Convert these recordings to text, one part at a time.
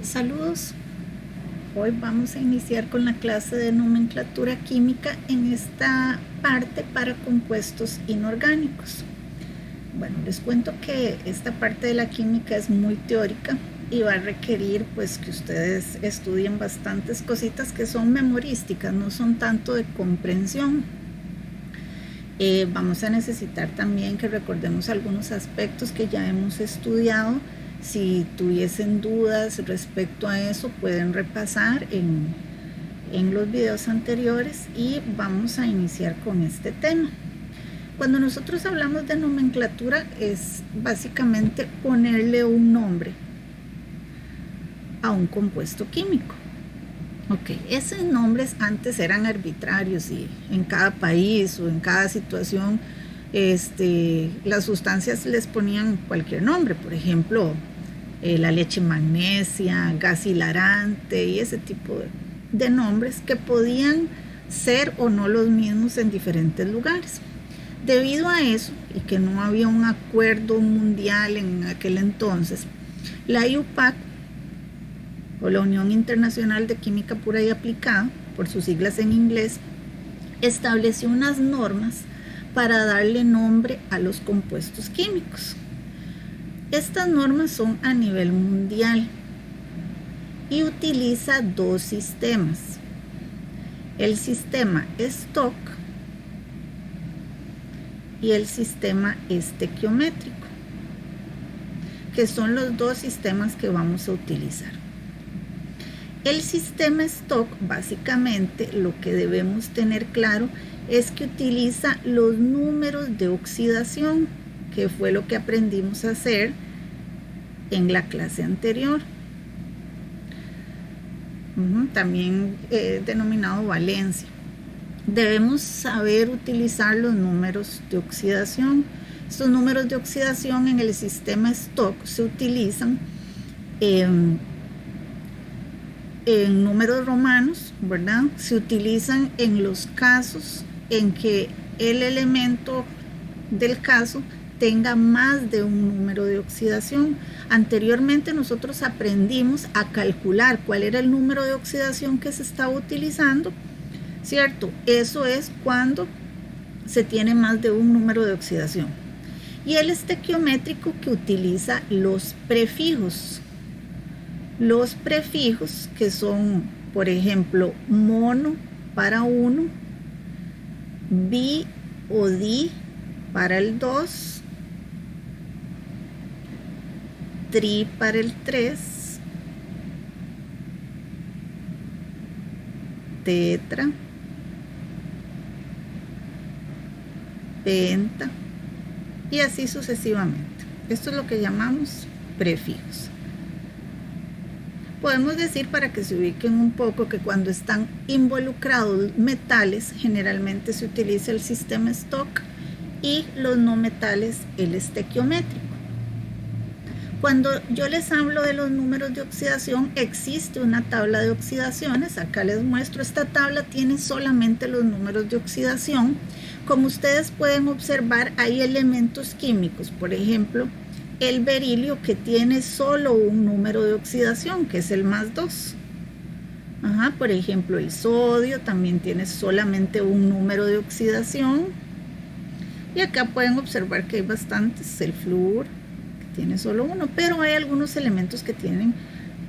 Saludos, hoy vamos a iniciar con la clase de nomenclatura química en esta parte para compuestos inorgánicos. Bueno, les cuento que esta parte de la química es muy teórica y va a requerir pues que ustedes estudien bastantes cositas que son memorísticas, no son tanto de comprensión. Vamos a necesitar también que recordemos algunos aspectos que ya hemos estudiado. Si tuviesen dudas respecto a eso, pueden repasar en los videos anteriores y vamos a iniciar con este tema. Cuando nosotros hablamos de nomenclatura es básicamente ponerle un nombre a un compuesto químico. Ok, esos nombres antes eran arbitrarios y en cada país o en cada situación las sustancias les ponían cualquier nombre, por ejemplo, la leche magnesia, gas hilarante y ese tipo de nombres que podían ser o no los mismos en diferentes lugares. Debido a eso y que no había un acuerdo mundial en aquel entonces, la IUPAC o la Unión Internacional de Química Pura y Aplicada, por sus siglas en inglés, estableció unas normas para darle nombre a los compuestos químicos. Estas normas son a nivel mundial y utiliza dos sistemas. El sistema Stock y el sistema estequiométrico, que son los dos sistemas que vamos a utilizar. El sistema Stock, básicamente, lo que debemos tener claro es que utiliza los números de oxidación, que fue lo que aprendimos a hacer en la clase anterior. También denominado valencia. Debemos saber utilizar los números de oxidación. Estos números de oxidación en el sistema Stock se utilizan en números romanos, ¿verdad? Se utilizan en los casos en que el elemento del caso tenga más de un número de oxidación. Anteriormente nosotros aprendimos a calcular cuál era el número de oxidación que se estaba utilizando, ¿cierto? Eso es cuando se tiene más de un número de oxidación. Y el estequiométrico, que utiliza los prefijos. Los prefijos que son, por ejemplo, mono para 1, bi o di para el 2, tri para el 3, tetra, penta y así sucesivamente. Esto es lo que llamamos prefijos. Podemos decir, para que se ubiquen un poco, que cuando están involucrados metales, generalmente se utiliza el sistema Stock y los no metales el estequiométrico. Cuando yo les hablo de los números de oxidación, existe una tabla de oxidaciones. Acá les muestro, esta tabla tiene solamente los números de oxidación. Como ustedes pueden observar, hay elementos químicos, por ejemplo, el berilio, que tiene solo un número de oxidación, que es el +2. Por ejemplo, el sodio también tiene solamente un número de oxidación. Y acá pueden observar que hay bastantes, el flúor, que tiene solo uno, pero hay algunos elementos que tienen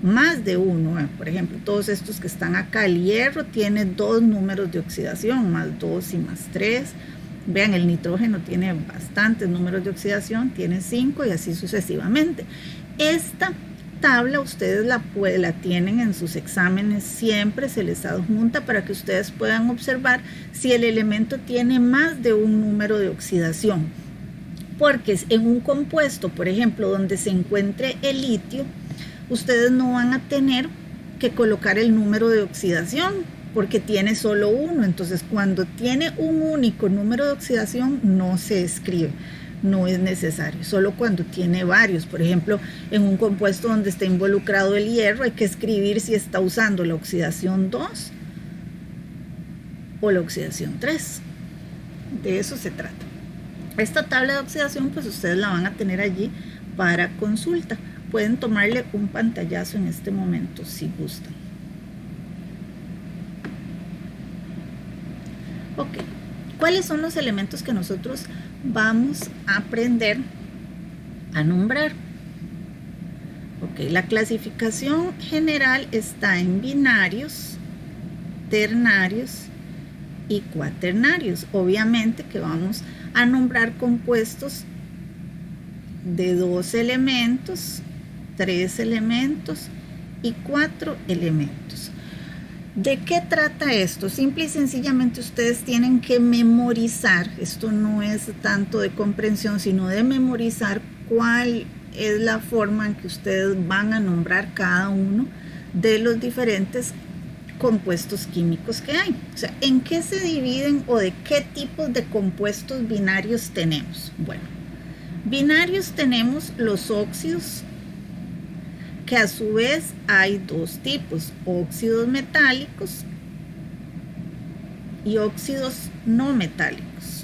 más de uno. Por ejemplo, todos estos que están acá, el hierro tiene 2 números de oxidación, +2 y +3. Vean, el nitrógeno tiene bastantes números de oxidación, tiene 5 y así sucesivamente. Esta tabla ustedes la tienen en sus exámenes, siempre se les adjunta para que ustedes puedan observar si el elemento tiene más de un número de oxidación. Porque en un compuesto, por ejemplo, donde se encuentre el litio, ustedes no van a tener que colocar el número de oxidación, porque tiene solo uno. Entonces, cuando tiene un único número de oxidación, no se escribe, no es necesario. Solo cuando tiene varios, por ejemplo, en un compuesto donde está involucrado el hierro, hay que escribir si está usando la oxidación 2 o la oxidación 3. De eso se trata. Esta tabla de oxidación, pues ustedes la van a tener allí para consulta. pueden tomarle un pantallazo en este momento si gustan. Ok, ¿cuáles son los elementos que nosotros vamos a aprender a nombrar? Ok, la clasificación general está en binarios, ternarios y cuaternarios. Obviamente que vamos a nombrar compuestos de 2 elementos, 3 elementos y 4 elementos. ¿De qué trata esto? Simple y sencillamente ustedes tienen que memorizar, esto no es tanto de comprensión, sino de memorizar cuál es la forma en que ustedes van a nombrar cada uno de los diferentes compuestos químicos que hay. O sea, ¿en qué se dividen o de qué tipos de compuestos binarios tenemos? Bueno, binarios tenemos los óxidos, que a su vez hay 2 tipos, óxidos metálicos y óxidos no metálicos.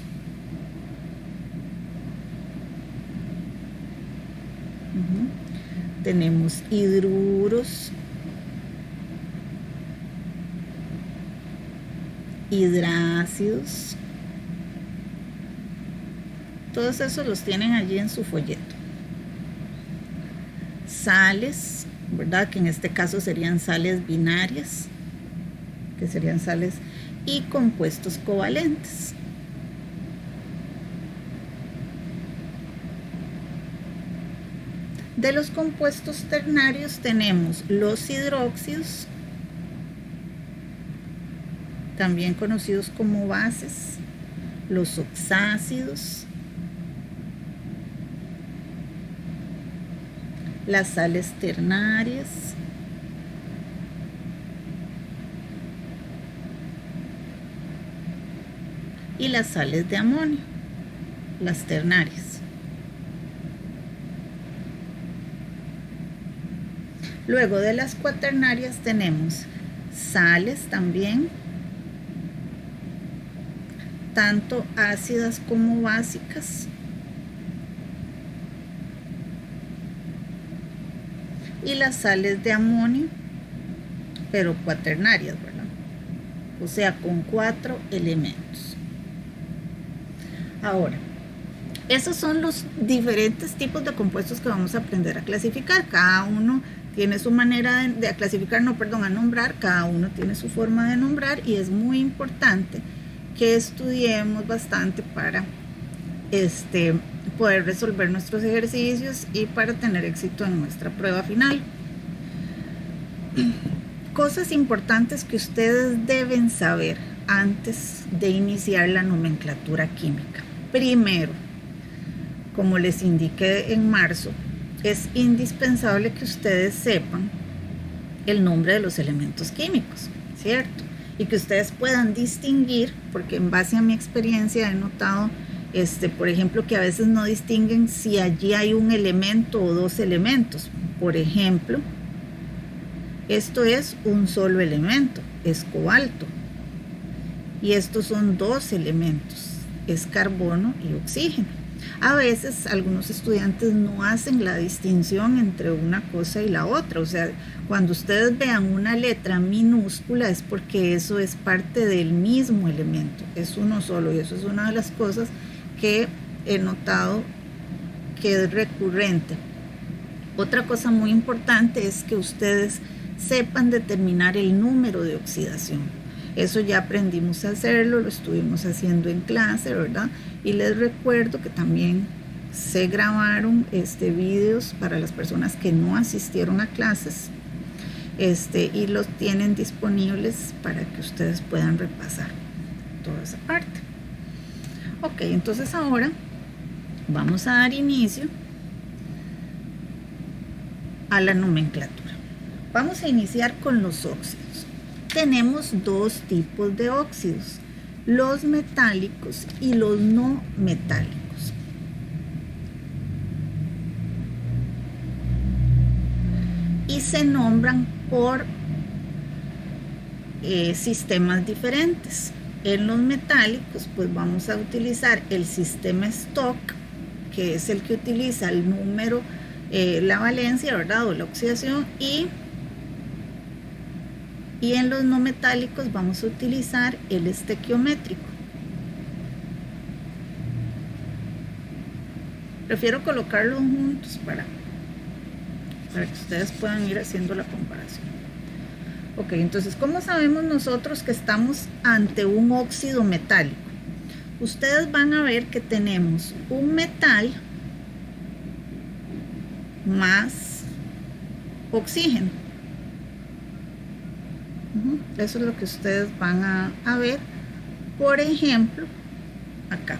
Tenemos hidruros, hidrácidos, todos esos los tienen allí en su folleto. Sales, ¿verdad? Que en este caso serían sales binarias, que serían sales, y compuestos covalentes. De los compuestos ternarios tenemos los hidróxidos, también conocidos como bases, los oxácidos, las sales ternarias, y las sales de amonio, las ternarias. Luego de las cuaternarias tenemos sales también, tanto ácidas como básicas, y las sales de amonio, pero cuaternarias, ¿verdad? O sea, con 4 elementos. Ahora, esos son los diferentes tipos de compuestos que vamos a aprender a clasificar. Cada uno tiene su manera de clasificar, a nombrar, cada uno tiene su forma de nombrar, y es muy importante que estudiemos bastante para poder resolver nuestros ejercicios y para tener éxito en nuestra prueba final. Cosas importantes que ustedes deben saber antes de iniciar la nomenclatura química. Primero, como les indiqué en marzo, es indispensable que ustedes sepan el nombre de los elementos químicos, ¿cierto? Y que ustedes puedan distinguir, porque en base a mi experiencia he notado, por ejemplo, que a veces no distinguen si allí hay un elemento o 2 elementos. Por ejemplo, esto es un solo elemento, es cobalto. Y estos son 2 elementos, es carbono y oxígeno. A veces algunos estudiantes no hacen la distinción entre una cosa y la otra. O sea, cuando ustedes vean una letra minúscula es porque eso es parte del mismo elemento, es uno solo, y eso es una de las cosas que he notado que es recurrente. Otra cosa muy importante es que ustedes sepan determinar el número de oxidación. Eso ya aprendimos a hacerlo, lo estuvimos haciendo en clase, ¿verdad? Y les recuerdo que también se grabaron videos para las personas que no asistieron a clases, y los tienen disponibles para que ustedes puedan repasar toda esa parte. Ok, entonces ahora vamos a dar inicio a la nomenclatura. Vamos a iniciar con los óxidos. Tenemos 2 tipos de óxidos, los metálicos y los no metálicos. Y se nombran por sistemas diferentes. En los metálicos, pues vamos a utilizar el sistema Stock, que es el que utiliza el número la valencia, ¿verdad? O la oxidación, y en los no metálicos vamos a utilizar el estequiométrico. Prefiero colocarlos juntos para que ustedes puedan ir haciendo la comparación. Ok, entonces, ¿cómo sabemos nosotros que estamos ante un óxido metálico? Ustedes van a ver que tenemos un metal más oxígeno. Eso es lo que ustedes van a ver. Por ejemplo, acá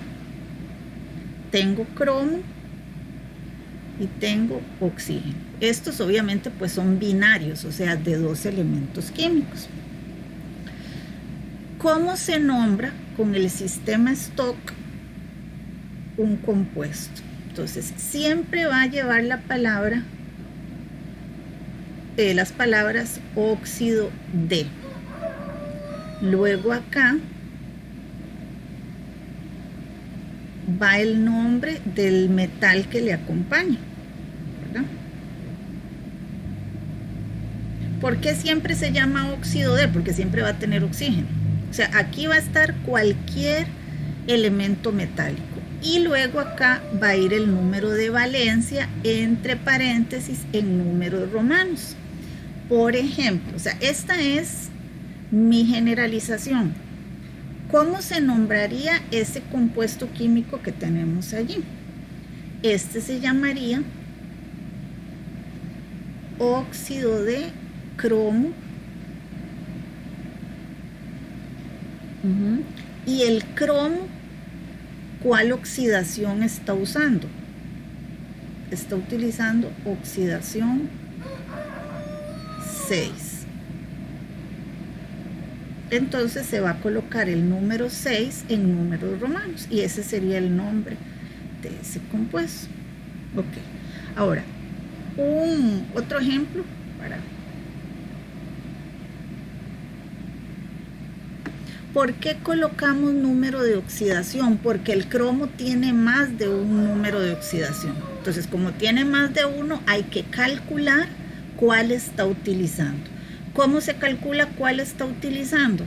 tengo cromo y tengo oxígeno. Estos obviamente pues son binarios, o sea, de dos elementos químicos. ¿Cómo se nombra con el sistema Stock un compuesto? Entonces, siempre va a llevar la palabra, las palabras óxido de. Luego acá va el nombre del metal que le acompaña, ¿verdad? ¿Por qué siempre se llama óxido de? Porque siempre va a tener oxígeno. O sea, aquí va a estar cualquier elemento metálico. Y luego acá va a ir el número de valencia entre paréntesis en números romanos. Por ejemplo, o sea, esta es mi generalización. ¿Cómo se nombraría ese compuesto químico que tenemos allí? Este se llamaría óxido de cromo. Y el cromo, ¿cuál oxidación está usando? Está utilizando oxidación 6. Entonces se va a colocar el número 6 en números romanos y ese sería el nombre de ese compuesto. Ok, ahora otro ejemplo para... ¿Por qué colocamos número de oxidación? Porque el cromo tiene más de un número de oxidación. Entonces, como tiene más de uno, hay que calcular cuál está utilizando. ¿Cómo se calcula cuál está utilizando?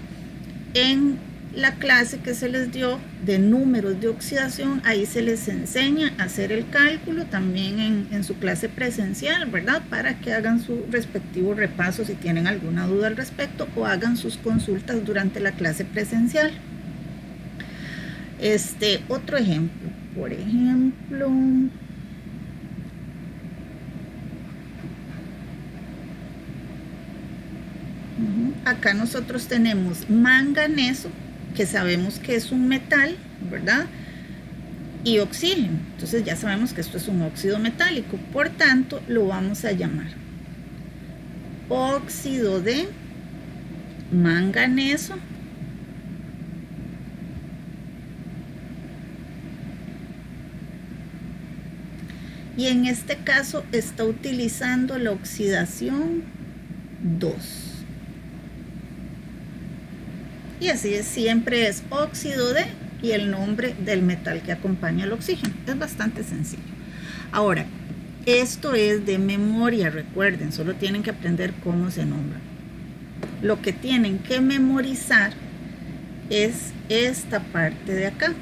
En la clase que se les dio de números de oxidación, ahí se les enseña a hacer el cálculo, también en su clase presencial, ¿verdad? Para que hagan su respectivo repaso si tienen alguna duda al respecto o hagan sus consultas durante la clase presencial. Otro ejemplo, por ejemplo... Acá nosotros tenemos manganeso, que sabemos que es un metal, ¿verdad? Y oxígeno. Entonces ya sabemos que esto es un óxido metálico. Por tanto, lo vamos a llamar óxido de manganeso y en este caso está utilizando la oxidación 2. Y así es, siempre es óxido de y el nombre del metal que acompaña al oxígeno. Es bastante sencillo. Ahora, esto es de memoria, recuerden, solo tienen que aprender cómo se nombra. Lo que tienen que memorizar es esta parte de acá,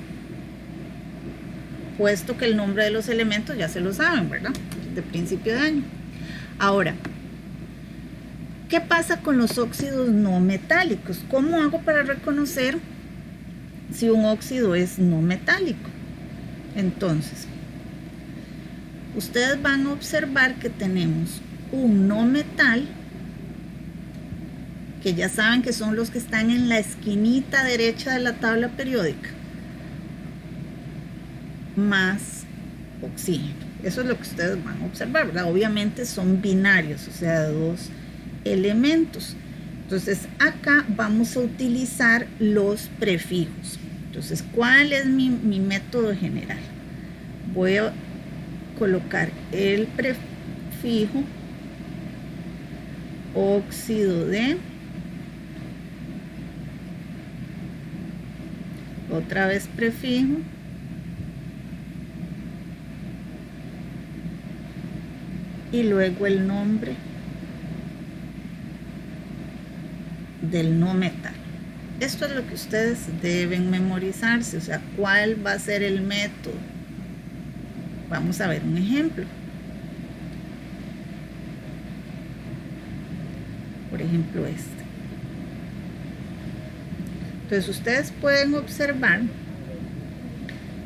puesto que el nombre de los elementos ya se lo saben, ¿verdad? De principio de año. Ahora, ¿qué pasa con los óxidos no metálicos? ¿Cómo hago para reconocer si un óxido es no metálico? Entonces, ustedes van a observar que tenemos un no metal, que ya saben que son los que están en la esquinita derecha de la tabla periódica, más oxígeno. Eso es lo que ustedes van a observar, ¿verdad? Obviamente son binarios, o sea, dos elementos. Entonces acá vamos a utilizar los prefijos. Entonces, ¿cuál es mi método general? Voy a colocar el prefijo óxido de, otra vez prefijo, y luego el nombre del no metal. Esto es lo que ustedes deben memorizarse, o sea, cuál va a ser el método. Vamos a ver un ejemplo. Por ejemplo, este. Entonces ustedes pueden observar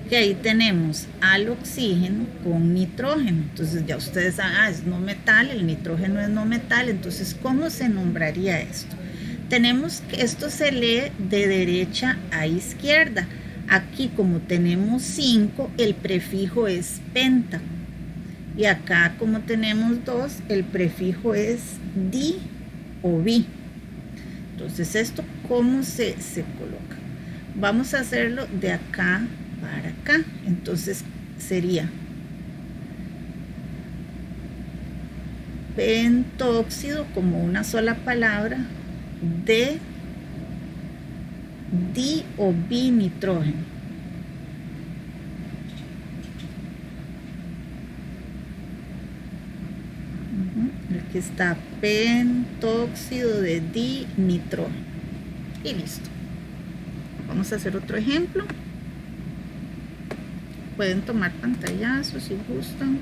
que ahí tenemos al oxígeno con nitrógeno. Entonces ya ustedes saben, es no metal, el nitrógeno es no metal. Entonces, ¿cómo se nombraría esto? Tenemos que esto se lee de derecha a izquierda. Aquí, como tenemos 5, el prefijo es penta. Y acá, como tenemos 2, el prefijo es di o bi. Entonces, ¿esto cómo se coloca? Vamos a hacerlo de acá para acá. Entonces, sería pentóxido como una sola palabra de di o binitrógeno. Aquí está pentóxido de dinitrógeno. Y listo. Vamos a hacer otro ejemplo. Pueden tomar pantallazos si gustan.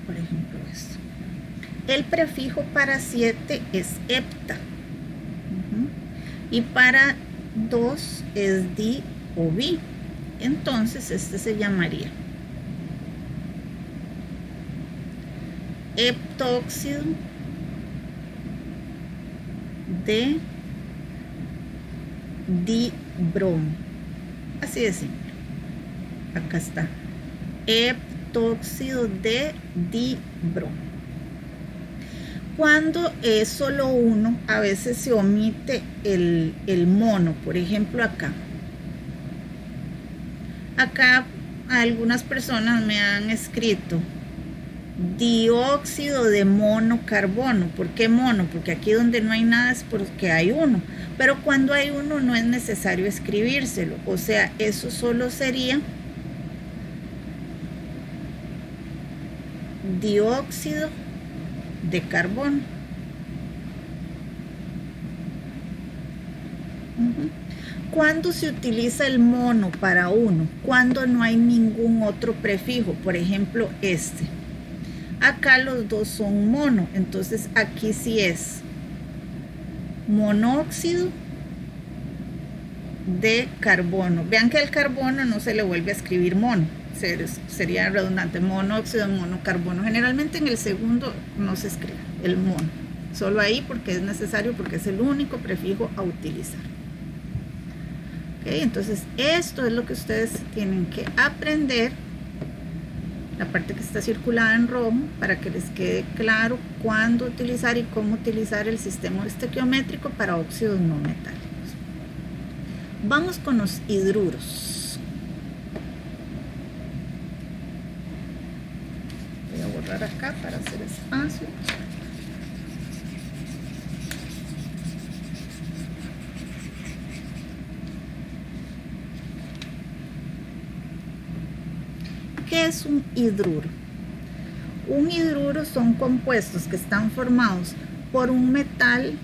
Por ejemplo, esto. El prefijo para 7 es hepta. Y para 2 es di o bi. Entonces este se llamaría heptóxido de dibromo. Así de simple. Acá está. Heptóxido de dibromo. Cuando es solo uno, a veces se omite el mono. Por ejemplo, acá. Acá algunas personas me han escrito dióxido de monocarbono. ¿Por qué mono? Porque aquí donde no hay nada es porque hay uno. Pero cuando hay uno no es necesario escribírselo. O sea, eso solo sería dióxido de carbono. ¿Cuándo se utiliza el mono para uno? Cuando no hay ningún otro prefijo. Por ejemplo, este. Acá los dos son mono. Entonces aquí sí es monóxido de carbono. Vean que el carbono no se le vuelve a escribir mono. Sería redundante. Monóxido, monocarbono. Generalmente en el segundo no se escribe el mono. Solo ahí porque es necesario, porque es el único prefijo a utilizar. Entonces esto es lo que ustedes tienen que aprender, la parte que está circulada en rojo, para que les quede claro cuándo utilizar y cómo utilizar el sistema estequiométrico para óxidos no metálicos. Vamos con los hidruros. Voy a borrar acá para hacer espacio. ¿Qué es un hidruro? Un hidruro son compuestos que están formados por un metal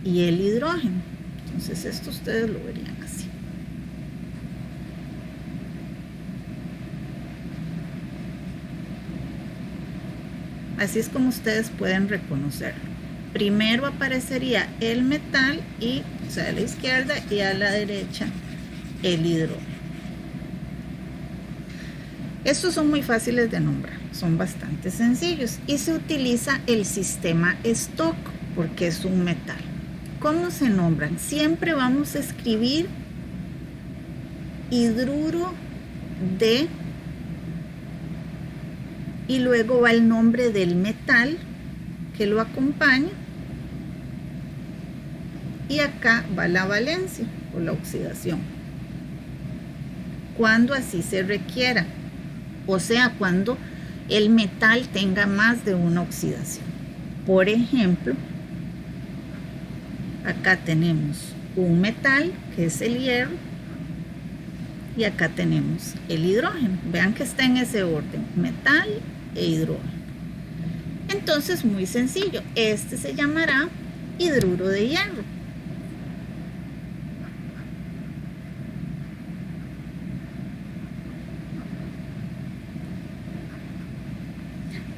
y el hidrógeno. Entonces esto ustedes lo verían así. Así es como ustedes pueden reconocerlo. Primero aparecería el metal y, o sea, a la izquierda, y a la derecha el hidrógeno. Estos son muy fáciles de nombrar, son bastante sencillos y se utiliza el sistema Stock porque es un metal. ¿Cómo se nombran? Siempre vamos a escribir hidruro de y luego va el nombre del metal que lo acompaña y acá va la valencia o la oxidación. Cuando así se requiera. O sea, cuando el metal tenga más de una oxidación. Por ejemplo, acá tenemos un metal que es el hierro y acá tenemos el hidrógeno. Vean que está en ese orden, metal e hidrógeno. Entonces, muy sencillo, este se llamará hidruro de hierro.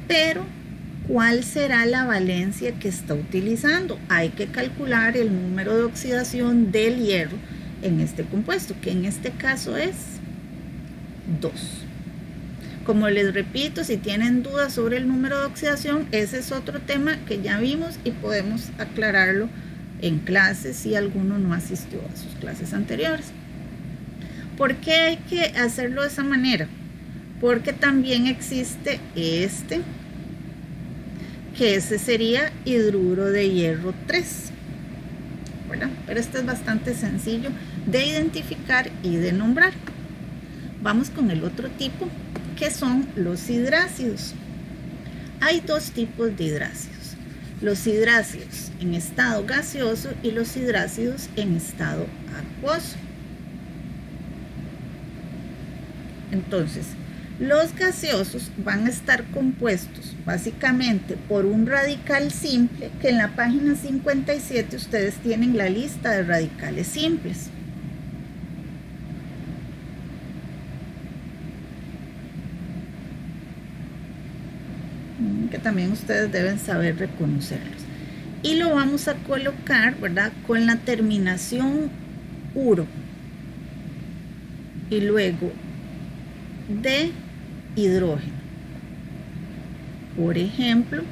Pero, ¿cuál será la valencia que está utilizando? Hay que calcular el número de oxidación del hierro en este compuesto, que en este caso es 2. Como les repito, si tienen dudas sobre el número de oxidación, ese es otro tema que ya vimos y podemos aclararlo en clases si alguno no asistió a sus clases anteriores. ¿Por qué hay que hacerlo de esa manera? Porque también existe este, que ese sería hidruro de hierro 3, ¿verdad? Pero este es bastante sencillo de identificar y de nombrar. Vamos con el otro tipo, que son los hidrácidos. Hay dos tipos de hidrácidos: los hidrácidos en estado gaseoso y los hidrácidos en estado acuoso. Entonces, los gaseosos van a estar compuestos básicamente por un radical simple, que en la página 57 ustedes tienen la lista de radicales simples. Que también ustedes deben saber reconocerlos. Y lo vamos a colocar, ¿verdad?, con la terminación uro. Y luego de hidrógeno. Por ejemplo,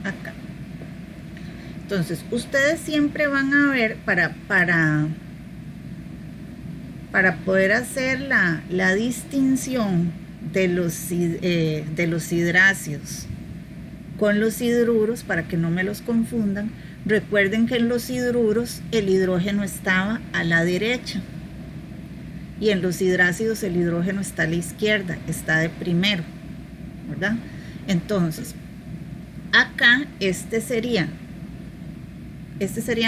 acá. Entonces, ustedes siempre van a ver para poder hacer la distinción de los hidrácidos con los hidruros, para que no me los confundan. Recuerden que en los hidruros el hidrógeno estaba a la derecha y en los hidrácidos el hidrógeno está a la izquierda, está de primero, ¿verdad? Entonces, acá este sería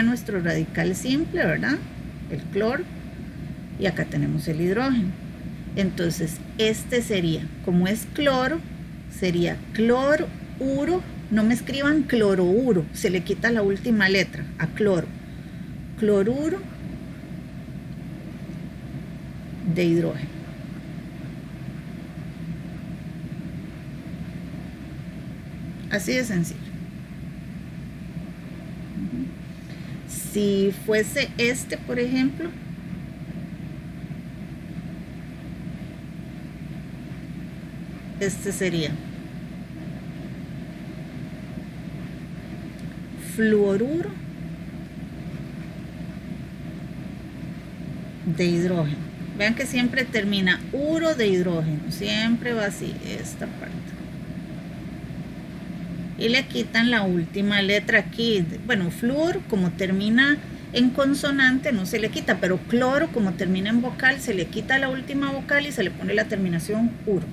nuestro radical simple, ¿verdad? El cloro. Y acá tenemos el hidrógeno. Entonces, este sería, como es cloro, sería cloruro. No me escriban clorouro, se le quita la última letra a cloro. Cloruro de hidrógeno. Así de sencillo. Si fuese este, por ejemplo, este sería fluoruro de hidrógeno. Vean que siempre termina uro de hidrógeno, siempre va así, esta parte. Y le quitan la última letra aquí. Bueno, flúor, como termina en consonante, no se le quita, pero cloro, como termina en vocal, se le quita la última vocal y se le pone la terminación uro.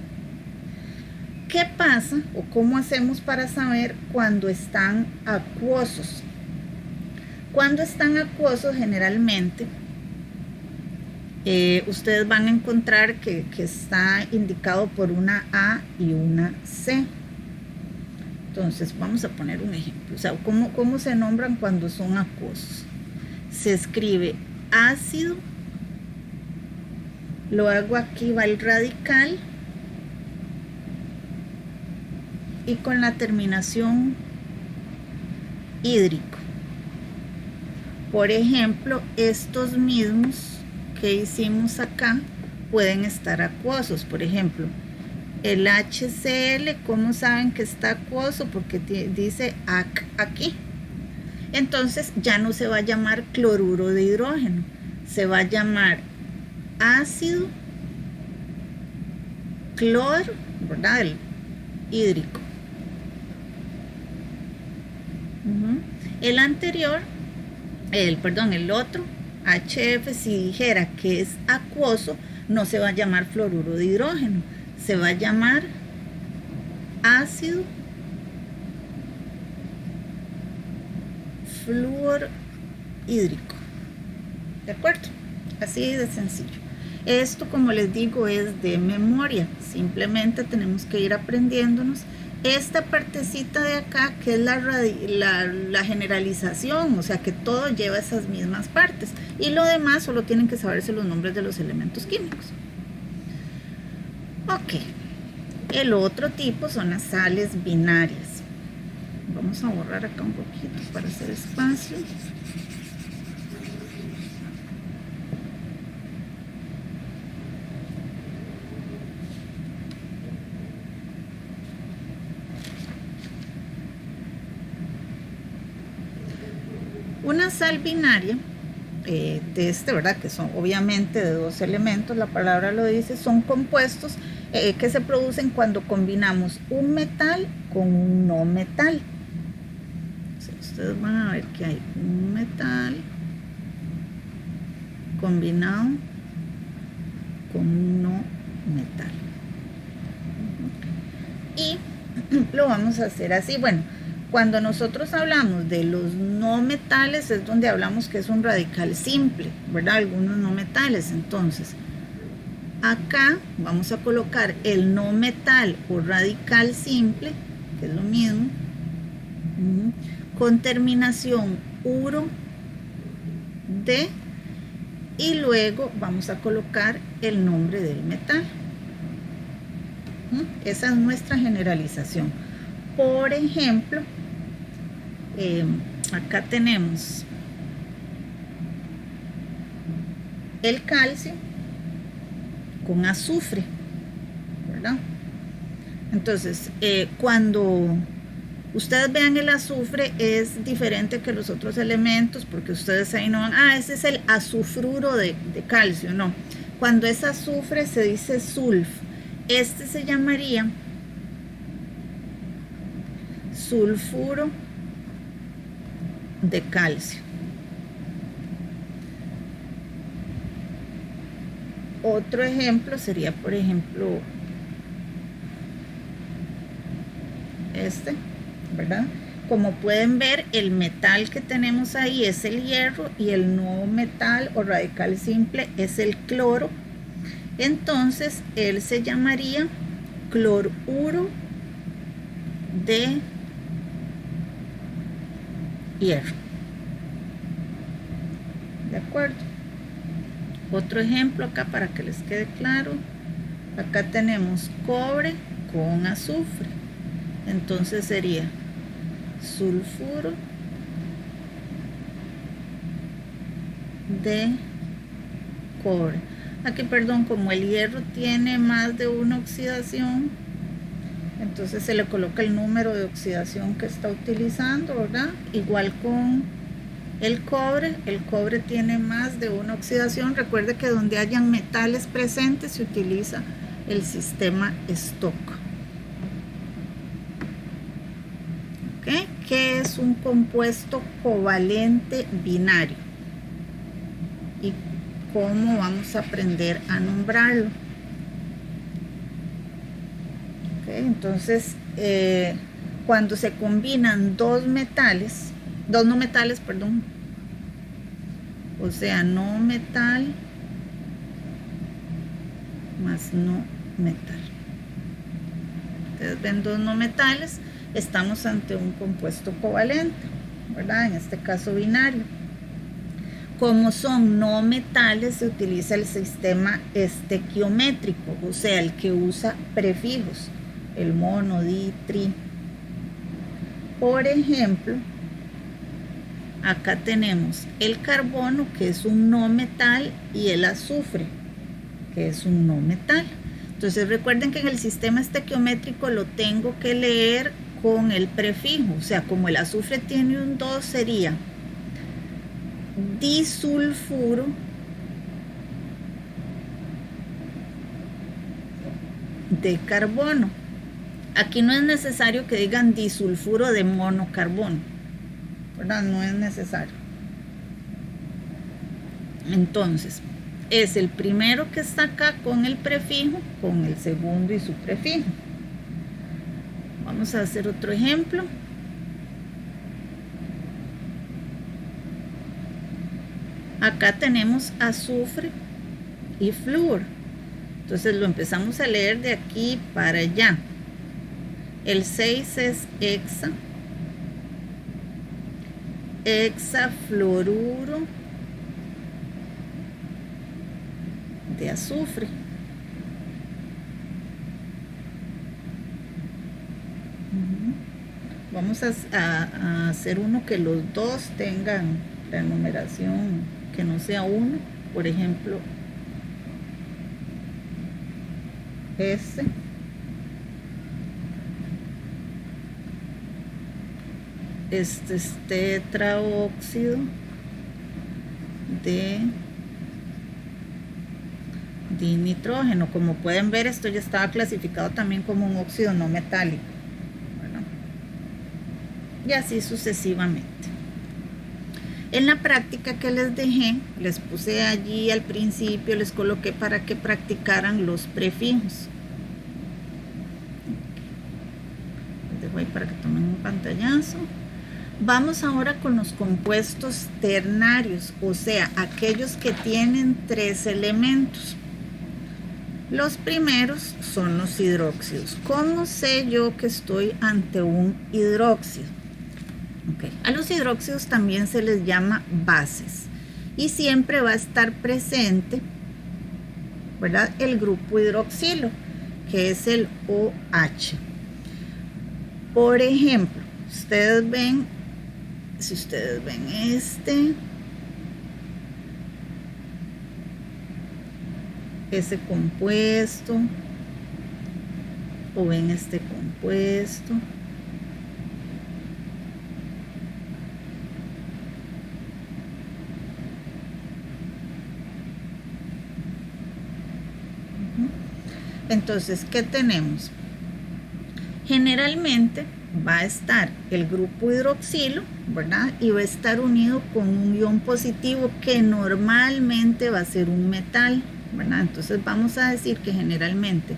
¿Qué pasa o cómo hacemos para saber cuando están acuosos? Cuando están acuosos, generalmente ustedes van a encontrar que está indicado por una A y una C. Entonces vamos a poner un ejemplo. O sea, ¿cómo se nombran cuando son acuosos? Se escribe ácido, luego aquí va el radical y con la terminación hídrico. Por ejemplo, estos mismos que hicimos acá pueden estar acuosos. Por ejemplo, el HCl, ¿cómo saben que está acuoso? Porque dice AC aquí. Entonces ya no se va a llamar cloruro de hidrógeno, se va a llamar ácido cloro, ¿verdad? El hídrico. El anterior, el otro, HF, si dijera que es acuoso, no se va a llamar fluoruro de hidrógeno, se va a llamar ácido fluorhídrico. ¿De acuerdo? Así de sencillo. Esto, como les digo, es de memoria. Simplemente tenemos que ir aprendiéndonos esta partecita de acá, que es la generalización, o sea que todo lleva esas mismas partes. Y lo demás solo tienen que saberse los nombres de los elementos químicos. Ok. El otro tipo son las sales binarias. Vamos a borrar acá un poquito para hacer espacio. Una sal binaria ¿verdad? Que son obviamente de dos elementos, la palabra lo dice, son compuestos que se producen cuando combinamos un metal con un no metal. O sea, ustedes van a ver que hay un metal combinado con un no metal. Y lo vamos a hacer así. Bueno, cuando nosotros hablamos de los no metales es donde hablamos que es un radical simple, ¿verdad? Algunos no metales. Entonces, acá vamos a colocar el no metal o radical simple, que es lo mismo, con terminación uro de, y luego vamos a colocar el nombre del metal. Esa es nuestra generalización. Por ejemplo, acá tenemos el calcio con azufre, ¿verdad? Entonces, cuando ustedes vean el azufre es diferente que los otros elementos, porque ustedes ahí no van, ese es el azufruro de calcio, no. Cuando es azufre se dice sulf. Este se llamaría sulfuro de calcio. Otro ejemplo sería, por ejemplo, este, ¿verdad? Como pueden ver, el metal que tenemos ahí es el hierro y el no metal o radical simple es el cloro. Entonces, él se llamaría cloruro de hierro. ¿De acuerdo? Otro ejemplo acá para que les quede claro. Acá tenemos cobre con azufre. Entonces sería sulfuro de cobre. Aquí, perdón, como el hierro tiene más de una oxidación, entonces se le coloca el número de oxidación que está utilizando, ¿verdad? Igual con el cobre tiene más de una oxidación. Recuerde que donde hayan metales presentes se utiliza el sistema Stock. ¿Okay? ¿Qué es un compuesto covalente binario? ¿Y cómo vamos a aprender a nombrarlo? Okay, entonces, cuando se combinan dos no metales, o sea, no metal más no metal. Ustedes ven dos no metales, estamos ante un compuesto covalente, ¿verdad? En este caso binario. Como son no metales, se utiliza el sistema estequiométrico, o sea, el que usa prefijos, el mono, di, tri. Por ejemplo, acá tenemos el carbono, que es un no metal, y el azufre, que es un no metal. Entonces recuerden que en el sistema estequiométrico lo tengo que leer con el prefijo, o sea, como el azufre tiene un 2, sería disulfuro de carbono. Aquí no es necesario que digan disulfuro de monocarbono, ¿verdad? No es necesario. Entonces, es el primero que está acá con el prefijo, con el segundo y su prefijo. Vamos a hacer otro ejemplo. Acá tenemos azufre y flúor. Entonces lo empezamos a leer de aquí para allá. El 6 es hexafluoruro de azufre. Vamos a hacer uno que los dos tengan la numeración, que no sea uno. Por ejemplo, este es tetraóxido de dinitrógeno. Como pueden ver, esto ya estaba clasificado también como un óxido no metálico, ¿verdad? Y así sucesivamente. En la práctica que les dejé, les puse allí al principio, les coloqué para que practicaran los prefijos. Les dejo ahí para que tomen un pantallazo. Vamos ahora con los compuestos ternarios, o sea, aquellos que tienen 3 elementos. Los primeros son los hidróxidos. ¿Cómo sé yo que estoy ante un hidróxido? Okay. A los hidróxidos también se les llama bases y siempre va a estar presente, ¿verdad?, el grupo hidroxilo, que es el OH. Por ejemplo, ustedes ven, si ustedes ven ese compuesto, o ven este compuesto, entonces, ¿qué tenemos? Generalmente va a estar el grupo hidroxilo, ¿verdad? Y va a estar unido con un ion positivo que normalmente va a ser un metal, ¿verdad? Entonces vamos a decir que generalmente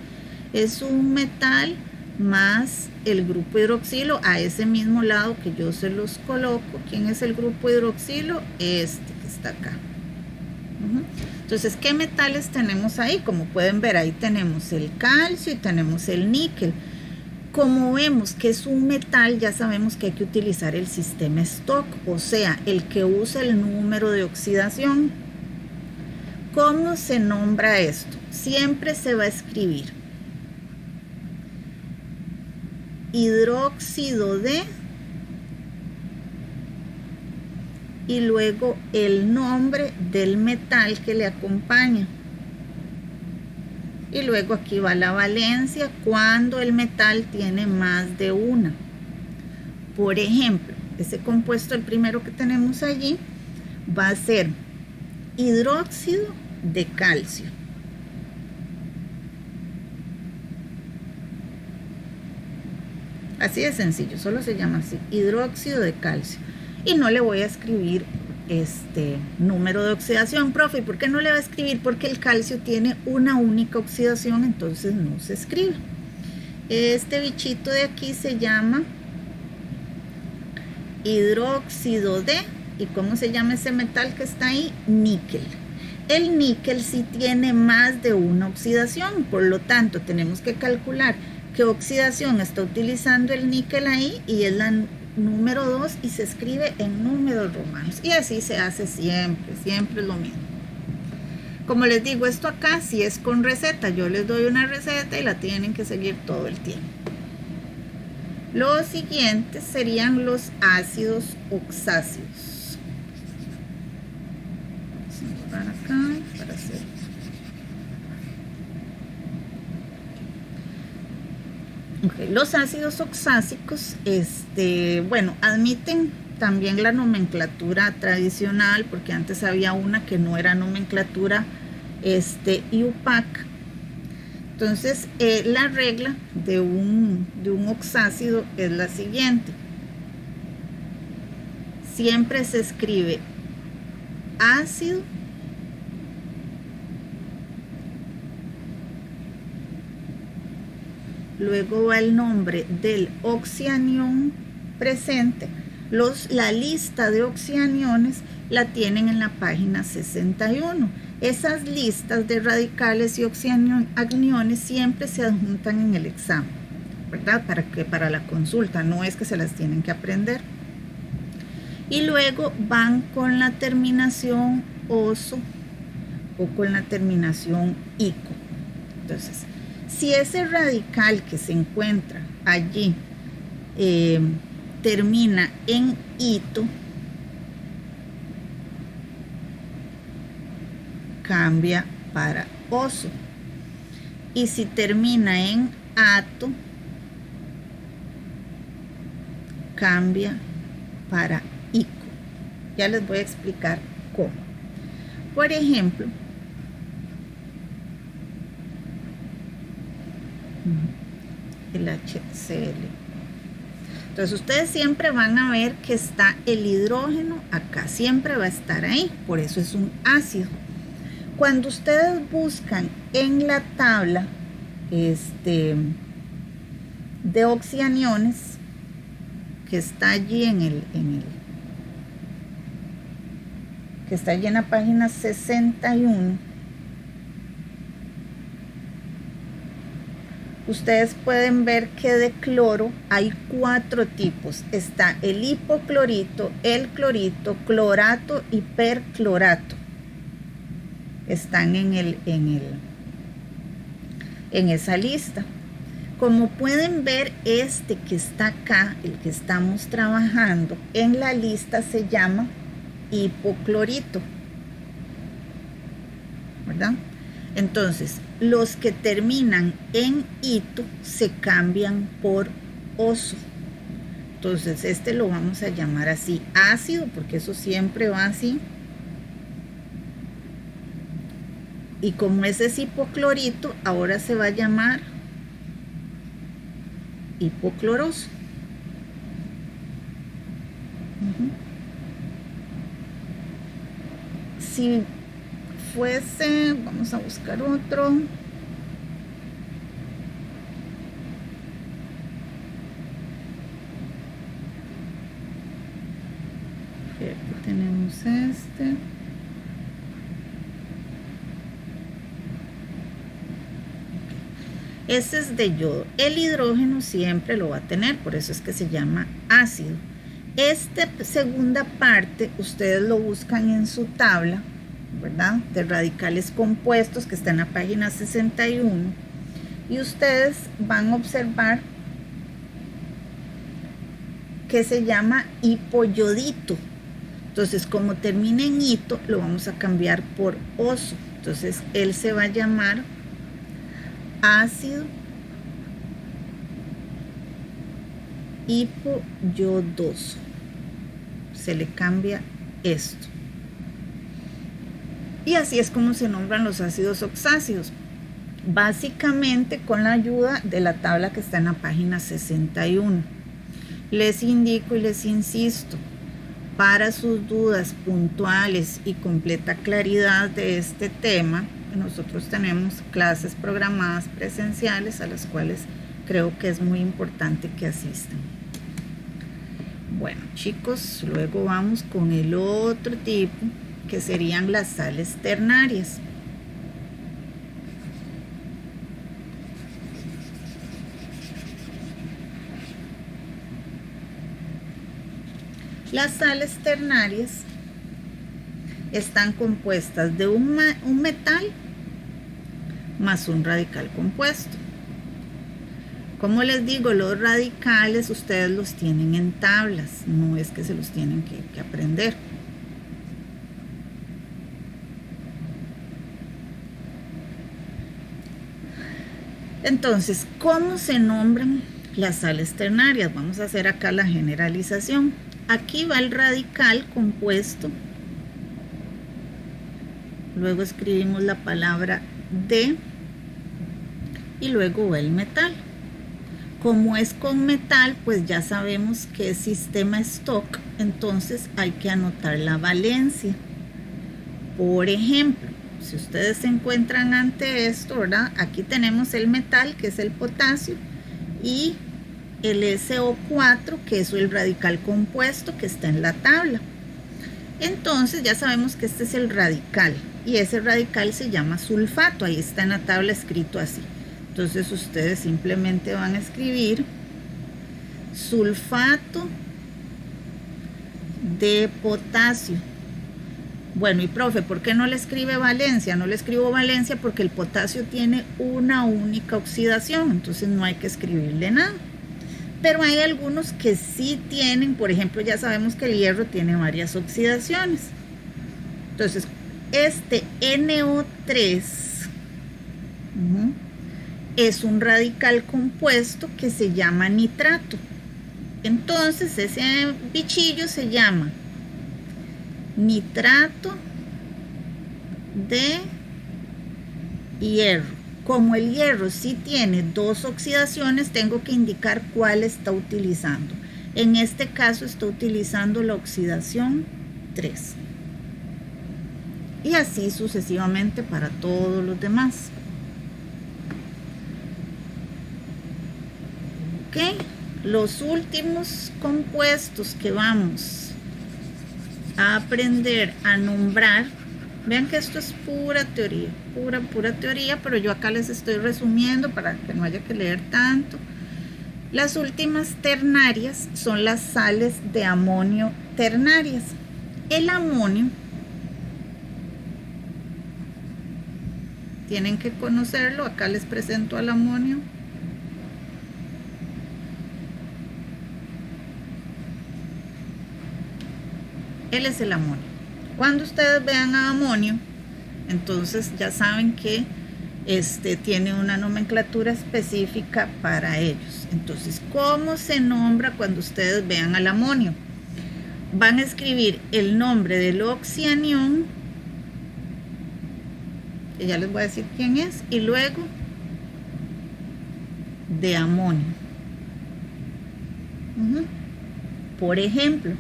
es un metal más el grupo hidroxilo a ese mismo lado que yo se los coloco. ¿Quién es el grupo hidroxilo? Este que está acá. Entonces, ¿qué metales tenemos ahí? Como pueden ver, ahí tenemos el calcio y tenemos el níquel. Como vemos que es un metal, ya sabemos que hay que utilizar el sistema Stock, o sea, el que usa el número de oxidación. ¿Cómo se nombra esto? Siempre se va a escribir hidróxido de, y luego el nombre del metal que le acompaña. Y luego aquí va la valencia cuando el metal tiene más de una. Por ejemplo, ese compuesto, el primero que tenemos allí, va a ser hidróxido de calcio. Así de sencillo, solo se llama así, hidróxido de calcio. Y no le voy a escribir número de oxidación, profe. ¿Por qué no le va a escribir? Porque el calcio tiene una única oxidación, entonces no se escribe. Este bichito de aquí se llama hidróxido de, ¿y cómo se llama ese metal que está ahí? Níquel. El níquel sí tiene más de una oxidación, por lo tanto tenemos que calcular qué oxidación está utilizando el níquel ahí, y es la número 2 y se escribe en números romanos, y así se hace siempre, siempre es lo mismo. Como les digo, esto acá sí es con receta, yo les doy una receta y la tienen que seguir todo el tiempo. Los siguientes serían los ácidos oxáceos. Vamos a borrar acá para hacer. Okay. Los ácidos oxásicos, bueno, admiten también la nomenclatura tradicional, porque antes había una que no era nomenclatura IUPAC. Entonces, la regla de un oxácido es la siguiente. Siempre se escribe ácido luego va el nombre del oxianión presente. La lista de oxianiones la tienen en la página 61. Esas listas de radicales y oxianiones siempre se adjuntan en el examen, ¿verdad? Para la consulta, no es que se las tienen que aprender. Y luego van con la terminación oso o con la terminación ico. Entonces, si ese radical que se encuentra allí termina en ito, cambia para oso. Y si termina en ato, cambia para ico. Ya les voy a explicar cómo. Por ejemplo, el HCl. Entonces ustedes siempre van a ver que está el hidrógeno acá, siempre va a estar ahí, por eso es un ácido. Cuando ustedes buscan en la tabla de oxianiones que está allí que está allí en la página 61, ustedes pueden ver que de cloro hay 4 tipos. Está el hipoclorito, el clorito, clorato y perclorato. Están en esa lista. Como pueden ver, este que está acá, el que estamos trabajando en la lista, se llama hipoclorito, ¿verdad? Entonces, los que terminan en ito se cambian por oso. Entonces, este lo vamos a llamar así, ácido, porque eso siempre va así. Y como ese es hipoclorito, ahora se va a llamar hipocloroso. Si fuese, vamos a buscar otro. Aquí tenemos este. Ese es de yodo. El hidrógeno siempre lo va a tener, por eso es que se llama ácido. Esta segunda parte ustedes lo buscan en su tabla, ¿verdad? De radicales compuestos que está en la página 61, y ustedes van a observar que se llama hipoyodito. Entonces, como termina en ito, lo vamos a cambiar por oso. Entonces, él se va a llamar ácido hipoyodoso. Se le cambia esto. Y así es como se nombran los ácidos oxácidos. Básicamente con la ayuda de la tabla que está en la página 61. Les indico y les insisto, para sus dudas puntuales y completa claridad de este tema, nosotros tenemos clases programadas presenciales a las cuales creo que es muy importante que asistan. Bueno, chicos, luego vamos con el otro tipo, que serían las sales ternarias. Las sales ternarias están compuestas de un metal más un radical compuesto. Como les digo, los radicales ustedes los tienen en tablas, no es que se los tienen que aprender. Entonces, ¿cómo se nombran las sales ternarias? Vamos a hacer acá la generalización. Aquí va el radical compuesto. Luego escribimos la palabra D y luego va el metal. Como es con metal, pues ya sabemos que es sistema stock, entonces hay que anotar la valencia. Por ejemplo, si ustedes se encuentran ante esto, ¿verdad? Aquí tenemos el metal, que es el potasio, y el SO4, que es el radical compuesto que está en la tabla. Entonces ya sabemos que este es el radical, y ese radical se llama sulfato, ahí está en la tabla escrito así. Entonces ustedes simplemente van a escribir sulfato de potasio. Bueno, y profe, ¿por qué no le escribe valencia? No le escribo valencia porque el potasio tiene una única oxidación, entonces no hay que escribirle nada. Pero hay algunos que sí tienen, por ejemplo, ya sabemos que el hierro tiene varias oxidaciones. Entonces, este NO3 es un radical compuesto que se llama nitrato. Entonces, ese bichillo se llama nitrato de hierro. Como el hierro sí tiene dos oxidaciones, tengo que indicar cuál está utilizando. En este caso está utilizando la oxidación 3. Y así sucesivamente para todos los demás. Ok, los últimos compuestos que vamos a aprender a nombrar. Vean que esto es pura teoría, pura teoría, pero yo acá les estoy resumiendo para que no haya que leer tanto. Las últimas ternarias son las sales de amonio ternarias. El amonio, tienen que conocerlo, acá les presento al amonio. Él es el amonio. Cuando ustedes vean a amonio, entonces ya saben que tiene una nomenclatura específica para ellos. Entonces, ¿cómo se nombra cuando ustedes vean al amonio? Van a escribir el nombre del oxianión, que ya les voy a decir quién es, y luego de amonio. Por ejemplo,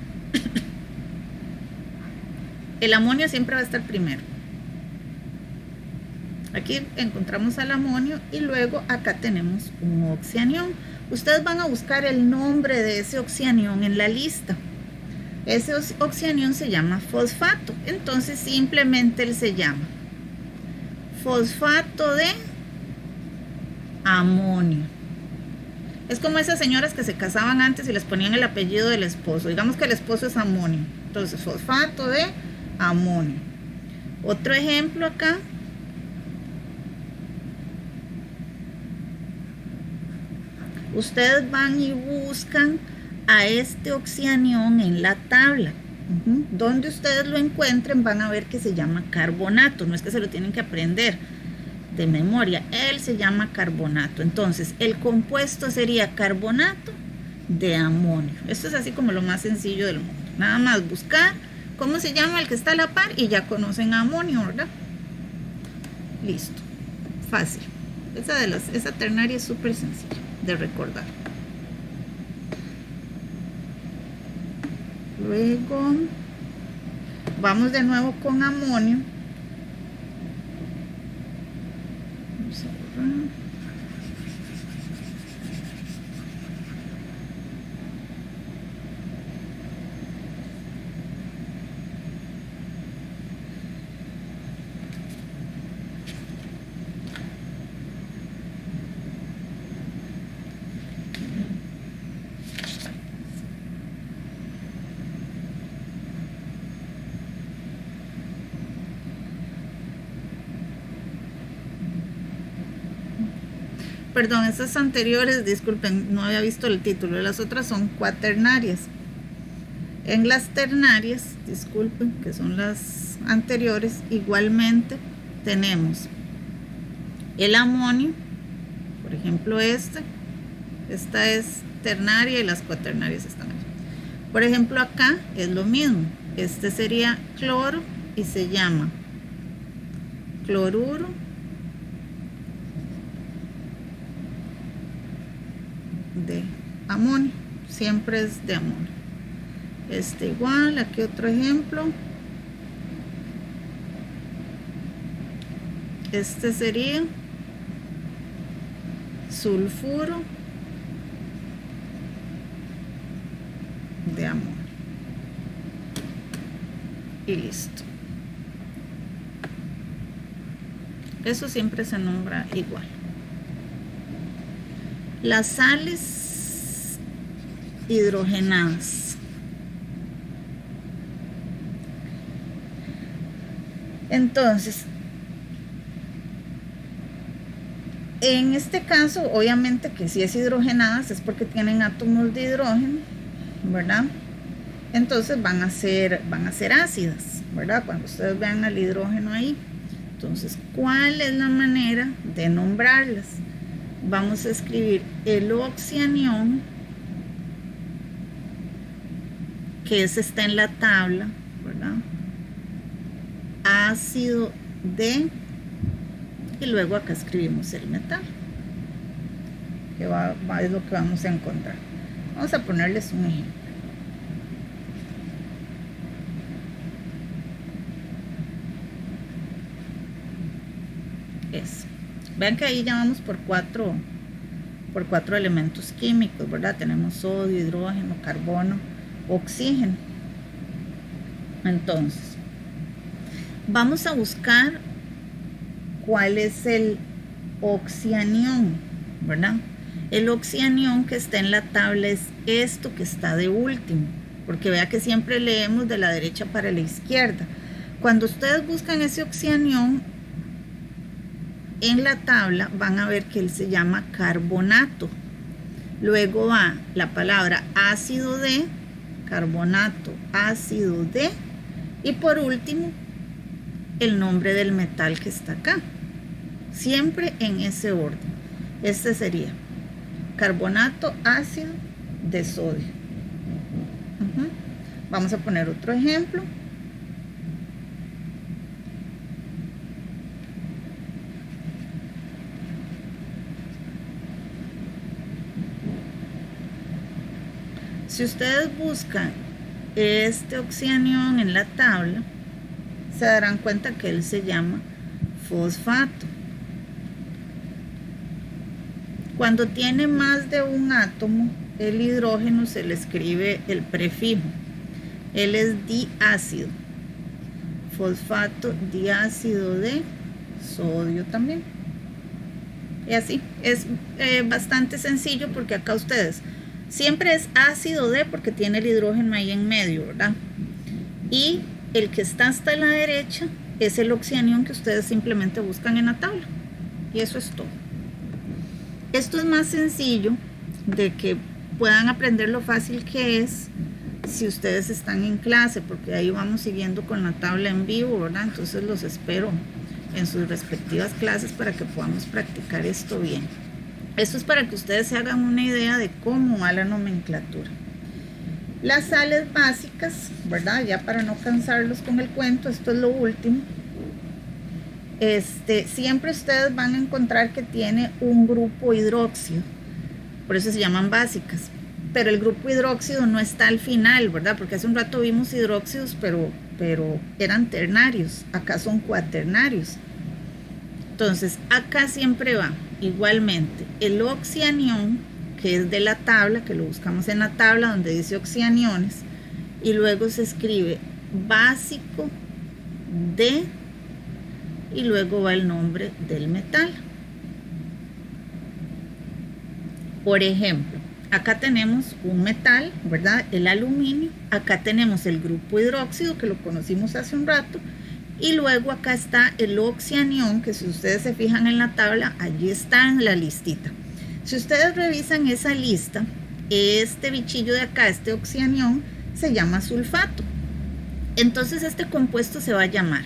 el amonio siempre va a estar primero. Aquí encontramos al amonio y luego acá tenemos un oxianión. Ustedes van a buscar el nombre de ese oxianión en la lista. Ese oxianión se llama fosfato. Entonces simplemente él se llama fosfato de amonio. Es como esas señoras que se casaban antes y les ponían el apellido del esposo. Digamos que el esposo es amonio. Entonces fosfato de amonio. Otro ejemplo acá. Ustedes van y buscan a este oxianión en la tabla. Donde ustedes lo encuentren van a ver que se llama carbonato. No es que se lo tienen que aprender de memoria. Él se llama carbonato. Entonces el compuesto sería carbonato de amonio. Esto es así como lo más sencillo del mundo. Nada más buscar cómo se llama el que está a la par y ya conocen a amonio, ¿verdad? Listo. Fácil. Esa ternaria es súper sencilla de recordar. Luego vamos de nuevo con amonio. Vamos a borrar. Perdón, esas anteriores, disculpen, no había visto el título. Las otras son cuaternarias. En las ternarias, disculpen, que son las anteriores, igualmente tenemos el amonio, por ejemplo esta es ternaria y las cuaternarias están aquí. Por ejemplo acá es lo mismo, este sería cloro y se llama cloruro de amonio, siempre es de amonio. Este igual, aquí otro ejemplo. Este sería sulfuro de amonio. Y listo. Eso siempre se nombra igual. Las sales hidrogenadas. Entonces, en este caso, obviamente que si es hidrogenadas es porque tienen átomos de hidrógeno, ¿verdad? Entonces van a ser ácidas, ¿verdad? Cuando ustedes vean al hidrógeno ahí. Entonces, ¿cuál es la manera de nombrarlas? Vamos a escribir el oxianión, que ese está en la tabla, ¿verdad? Ácido de, y luego acá escribimos el metal, que es lo que vamos a encontrar. Vamos a ponerles un ejemplo. Eso. Vean que ahí ya vamos por cuatro elementos químicos, ¿verdad? Tenemos sodio, hidrógeno, carbono, oxígeno. Entonces, vamos a buscar cuál es el oxianión, ¿verdad? El oxianión que está en la tabla es esto que está de último, porque vea que siempre leemos de la derecha para la izquierda. Cuando ustedes buscan ese oxianión en la tabla, van a ver que él se llama carbonato. Luego va la palabra ácido de, carbonato, ácido de, y por último el nombre del metal que está acá, siempre en ese orden. Este sería carbonato ácido de sodio. Vamos a poner otro ejemplo. Si ustedes buscan este oxianión en la tabla, se darán cuenta que él se llama fosfato. Cuando tiene más de un átomo, el hidrógeno se le escribe el prefijo. Él es diácido. Fosfato, diácido de sodio también. Y así, es bastante sencillo porque acá ustedes siempre es ácido de porque tiene el hidrógeno ahí en medio, ¿verdad? Y el que está hasta la derecha es el oxianión que ustedes simplemente buscan en la tabla. Y eso es todo. Esto es más sencillo de que puedan aprender lo fácil que es si ustedes están en clase, porque ahí vamos siguiendo con la tabla en vivo, ¿verdad? Entonces los espero en sus respectivas clases para que podamos practicar esto bien. Esto es para que ustedes se hagan una idea de cómo va la nomenclatura. Las sales básicas, ¿verdad? Ya para no cansarlos con el cuento, esto es lo último. Siempre ustedes van a encontrar que tiene un grupo hidróxido, por eso se llaman básicas. Pero el grupo hidróxido no está al final, ¿verdad? Porque hace un rato vimos hidróxidos, pero eran ternarios. Acá son cuaternarios. Entonces, acá siempre va igualmente el oxianión, que es de la tabla, que lo buscamos en la tabla donde dice oxianiones, y luego se escribe básico de, y luego va el nombre del metal. Por ejemplo, acá tenemos un metal, ¿verdad? El aluminio. Acá tenemos el grupo hidróxido, que lo conocimos hace un rato. Y luego acá está el oxianión, que si ustedes se fijan en la tabla, allí está en la listita. Si ustedes revisan esa lista, este bichillo de acá, este oxianión, se llama sulfato. Entonces este compuesto se va a llamar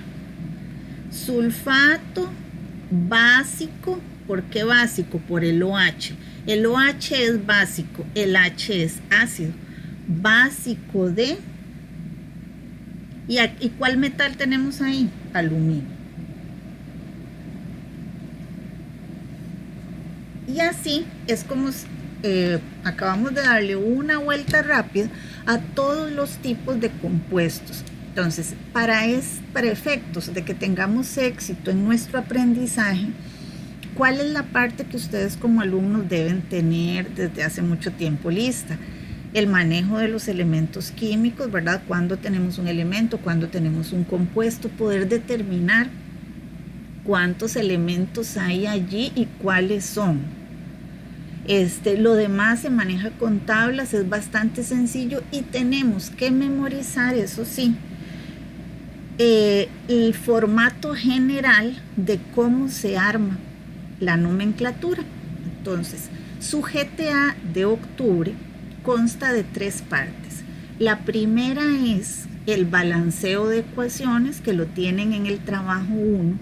sulfato básico. ¿Por qué básico? Por el OH. El OH es básico, el H es ácido. Básico de... ¿Y cuál metal tenemos ahí? Aluminio. Y así es como acabamos de darle una vuelta rápida a todos los tipos de compuestos. Entonces, para efectos de que tengamos éxito en nuestro aprendizaje, ¿cuál es la parte que ustedes como alumnos deben tener desde hace mucho tiempo lista? El manejo de los elementos químicos, ¿verdad? Cuando tenemos un elemento, cuando tenemos un compuesto, poder determinar cuántos elementos hay allí y cuáles son. Lo demás se maneja con tablas, es bastante sencillo y tenemos que memorizar, eso sí, el formato general de cómo se arma la nomenclatura. Entonces, su GTA de octubre consta de 3 partes. La primera es el balanceo de ecuaciones, que lo tienen en el trabajo 1.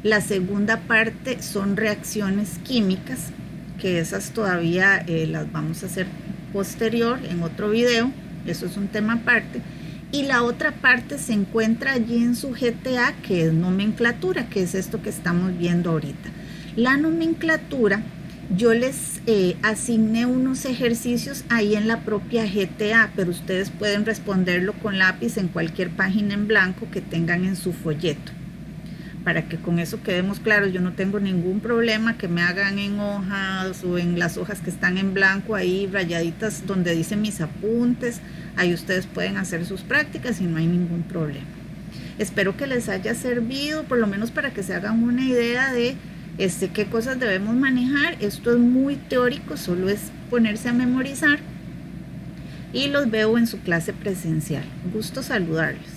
La segunda parte son reacciones químicas, que esas todavía las vamos a hacer posterior en otro video, eso es un tema aparte. Y la otra parte se encuentra allí en su GTA, que es nomenclatura, que es esto que estamos viendo ahorita. La nomenclatura, yo les asigné unos ejercicios ahí en la propia GTA, pero ustedes pueden responderlo con lápiz en cualquier página en blanco que tengan en su folleto. Para que con eso quedemos claros, yo no tengo ningún problema que me hagan en hojas o en las hojas que están en blanco ahí rayaditas donde dicen mis apuntes. Ahí ustedes pueden hacer sus prácticas y no hay ningún problema. Espero que les haya servido, por lo menos para que se hagan una idea de qué cosas debemos manejar. Esto es muy teórico, solo es ponerse a memorizar y los veo en su clase presencial. Gusto saludarles.